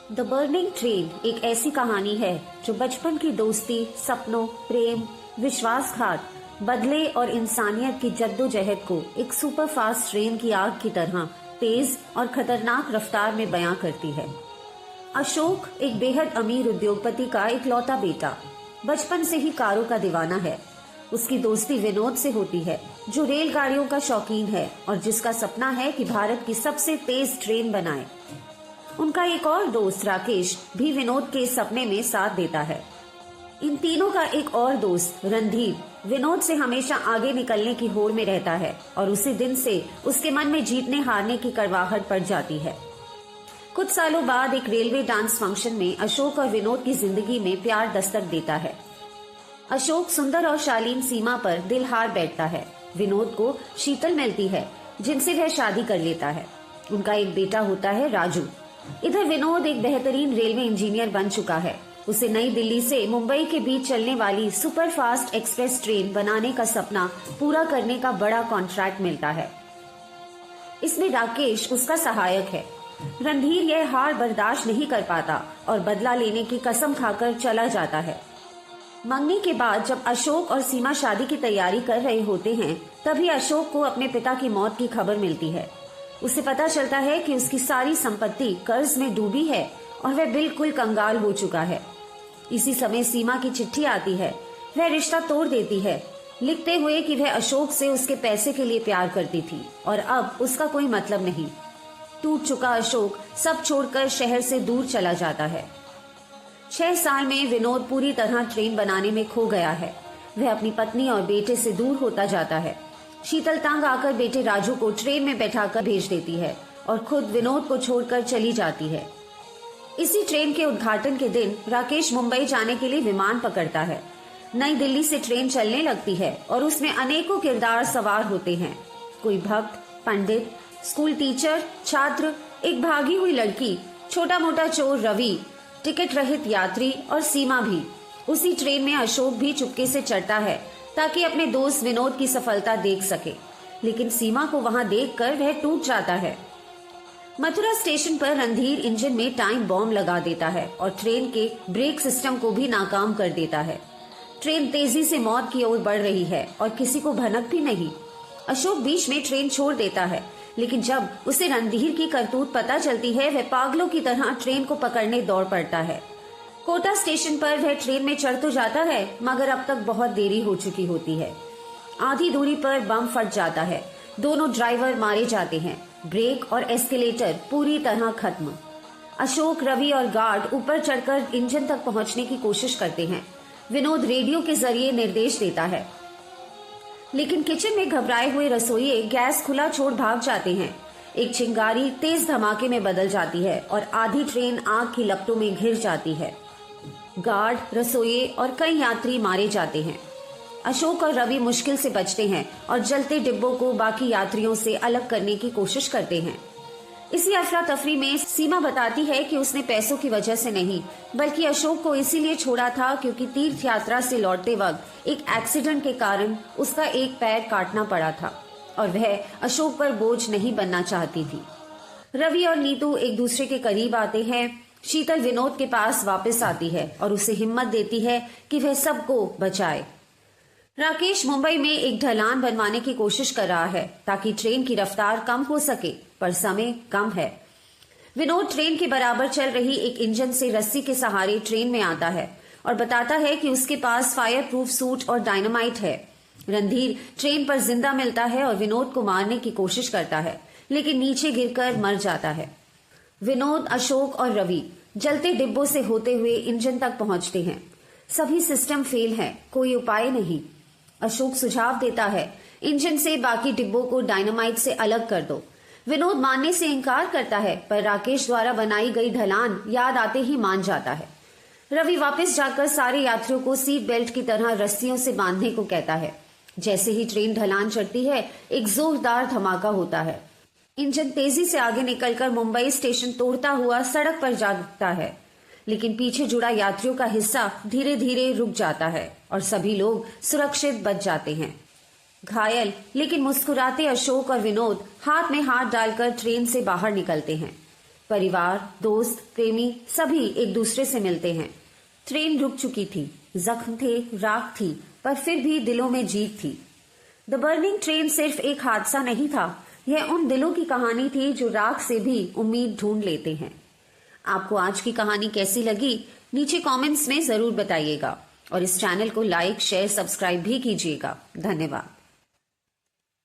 The burning train एक ऐसी कहानी है जो बचपन की दोस्ती, सपनों, प्रेम, विश्वासघात, बदले और इंसानियत की जद्दोजहद को एक सुपरफास्ट ट्रेन की आग की तरह तेज और खतरनाक रफ्तार में बयां करती है। अशोक एक बेहद अमीर उद्योगपति का इकलौता बेटा, बचपन से ही कारों का दीवाना है। उसकी दोस्ती विनोद से होती है, जो रेलगाड़ियों का शौकीन है और जिसका सपना है कि भारत की सबसे तेज ट्रेन बनाए। उनका एक और दोस्त राकेश भी विनोद के सपने में साथ देता है। इन तीनों का एक और दोस्त रणधीर विनोद से हमेशा आगे निकलने की होड़ में रहता है और उसी दिन से उसके मन में जीतने हारने की कड़वाहट पड़ जाती है। कुछ सालों बाद एक रेलवे डांस फंक्शन में अशोक और विनोद की जिंदगी में प्यार दस्तक देता है। अशोक सुंदर और शालीन सीमा पर दिल हार बैठता है। विनोद को शीतल मिलती है, जिनसे वह शादी कर लेता है। उनका एक बेटा होता है राजू। इधर विनोद एक बेहतरीन रेलवे इंजीनियर बन चुका है। उसे नई दिल्ली से मुंबई के बीच चलने वाली सुपरफास्ट एक्सप्रेस ट्रेन बनाने का सपना पूरा करने का बड़ा कॉन्ट्रैक्ट मिलता है। इसमें राकेश उसका सहायक है। रणधीर यह हार बर्दाश्त नहीं कर पाता और बदला लेने की कसम खाकर चला जाता है। मंगनी के बाद जब अशोक और सीमा शादी की तैयारी कर रहे होते हैं, तभी अशोक को अपने पिता की मौत की खबर मिलती है। उसे पता चलता है कि उसकी सारी संपत्ति कर्ज में डूबी है और वह बिल्कुल कंगाल हो चुका है। इसी समय सीमा की चिट्ठी आती है। वह रिश्ता तोड़ देती है, लिखते हुए कि वह अशोक से उसके पैसे के लिए प्यार करती थी और अब उसका कोई मतलब नहीं। टूट चुका अशोक सब छोड़कर शहर से दूर चला जाता है। 6 साल में विनोद पूरी तरह ट्रेन बनाने में खो गया है। वह अपनी पत्नी और बेटे से दूर होता जाता है। शीतल तंग आकर बेटे राजू को ट्रेन में बैठाकर भेज देती है और खुद विनोद को छोड़कर चली जाती है। इसी ट्रेन के उद्घाटन के दिन राकेश मुंबई जाने के लिए विमान पकड़ता है। नई दिल्ली से ट्रेन चलने लगती है और उसमें अनेकों किरदार सवार होते हैं। कोई भक्त, पंडित, स्कूल टीचर, छात्र, एक भागी हुई लड़की, छोटा मोटा चोर रवि, टिकट रहित यात्री और सीमा भी। उसी ट्रेन में अशोक भी चुपके से चढ़ता है ताकि अपने दोस्त विनोद की सफलता देख सके, लेकिन सीमा को वहां देखकर वह टूट जाता है। मथुरा स्टेशन पर रणधीर इंजन में टाइम बॉम्ब लगा देता है और ट्रेन के ब्रेक सिस्टम को भी नाकाम कर देता है। ट्रेन तेजी से मौत की ओर बढ़ रही है और किसी को भनक भी नहीं। अशोक बीच में ट्रेन छोड़ देता है, लेकिन जब उसे रणधीर की करतूत पता चलती है, वह पागलों की तरह ट्रेन को पकड़ने दौड़ पड़ता है। कोटा स्टेशन पर वह ट्रेन में चढ़ तो जाता है, मगर अब तक बहुत देरी हो चुकी होती है। आधी दूरी पर बम फट जाता है। दोनों ड्राइवर मारे जाते हैं। ब्रेक और एस्केलेटर पूरी तरह खत्म। अशोक, रवि और गार्ड ऊपर चढ़कर इंजन तक पहुंचने की कोशिश करते हैं। विनोद रेडियो के जरिए निर्देश देता है, लेकिन किचन में घबराए हुए रसोइये गैस खुला छोड़ भाग जाते हैं। एक चिंगारी तेज धमाके में बदल जाती है और आधी ट्रेन आग की लपटों में घिर जाती है। गार्ड, रसोइये और कई यात्री मारे जाते हैं। अशोक और रवि मुश्किल से बचते हैं और जलते डिब्बों को बाकी यात्रियों से अलग करने की कोशिश करते हैं। इसी अफरा तफरी में सीमा बताती है कि उसने पैसों की वजह से नहीं, बल्कि अशोक को इसीलिए छोड़ा था क्योंकि तीर्थ यात्रा से लौटते वक्त एक एक्सीडेंट के कारण उसका एक पैर काटना पड़ा था और वह अशोक पर बोझ नहीं बनना चाहती थी। रवि और नीतू एक दूसरे के करीब आते हैं। शीतल विनोद के पास वापस आती है और उसे हिम्मत देती है कि वह सबको बचाए। राकेश मुंबई में एक ढलान बनवाने की कोशिश कर रहा है ताकि ट्रेन की रफ्तार कम हो सके, पर समय कम है। विनोद ट्रेन के बराबर चल रही एक इंजन से रस्सी के सहारे ट्रेन में आता है और बताता है कि उसके पास फायर प्रूफ सूट और डायनामाइट है। रणधीर ट्रेन पर जिंदा मिलता है और विनोद को मारने की कोशिश करता है, लेकिन नीचे गिरकर मर जाता है। विनोद, अशोक और रवि जलते डिब्बों से होते हुए इंजन तक पहुंचते हैं। सभी सिस्टम फेल है, कोई उपाय नहीं। अशोक सुझाव देता है, इंजन से बाकी डिब्बों को डायनामाइट से अलग कर दो। विनोद मानने से इनकार करता है, पर राकेश द्वारा बनाई गई ढलान याद आते ही मान जाता है। रवि वापस जाकर सारे यात्रियों को सीट बेल्ट की तरह रस्सियों से बांधने को कहता है। जैसे ही ट्रेन ढलान चढ़ती है, एक जोरदार धमाका होता है। इंजन तेजी से आगे निकलकर मुंबई स्टेशन तोड़ता हुआ सड़क पर जा रुकता है, लेकिन पीछे जुड़ा यात्रियों का हिस्सा धीरे धीरे रुक जाता है और सभी लोग सुरक्षित बच जाते हैं। घायल लेकिन मुस्कुराते अशोक और विनोद हाथ में हाथ डालकर ट्रेन से बाहर निकलते हैं। परिवार, दोस्त, प्रेमी सभी एक दूसरे से मिलते हैं। ट्रेन रुक चुकी थी, जख्म थे, राख थी, पर फिर भी दिलों में जीत थी। द बर्निंग ट्रेन सिर्फ एक हादसा नहीं था, यह उन दिलों की कहानी थी जो राख से भी उम्मीद ढूंढ लेते हैं। आपको आज की कहानी कैसी लगी नीचे कमेंट्स में जरूर बताइएगा और इस चैनल को लाइक, शेयर, सब्सक्राइब भी कीजिएगा। धन्यवाद।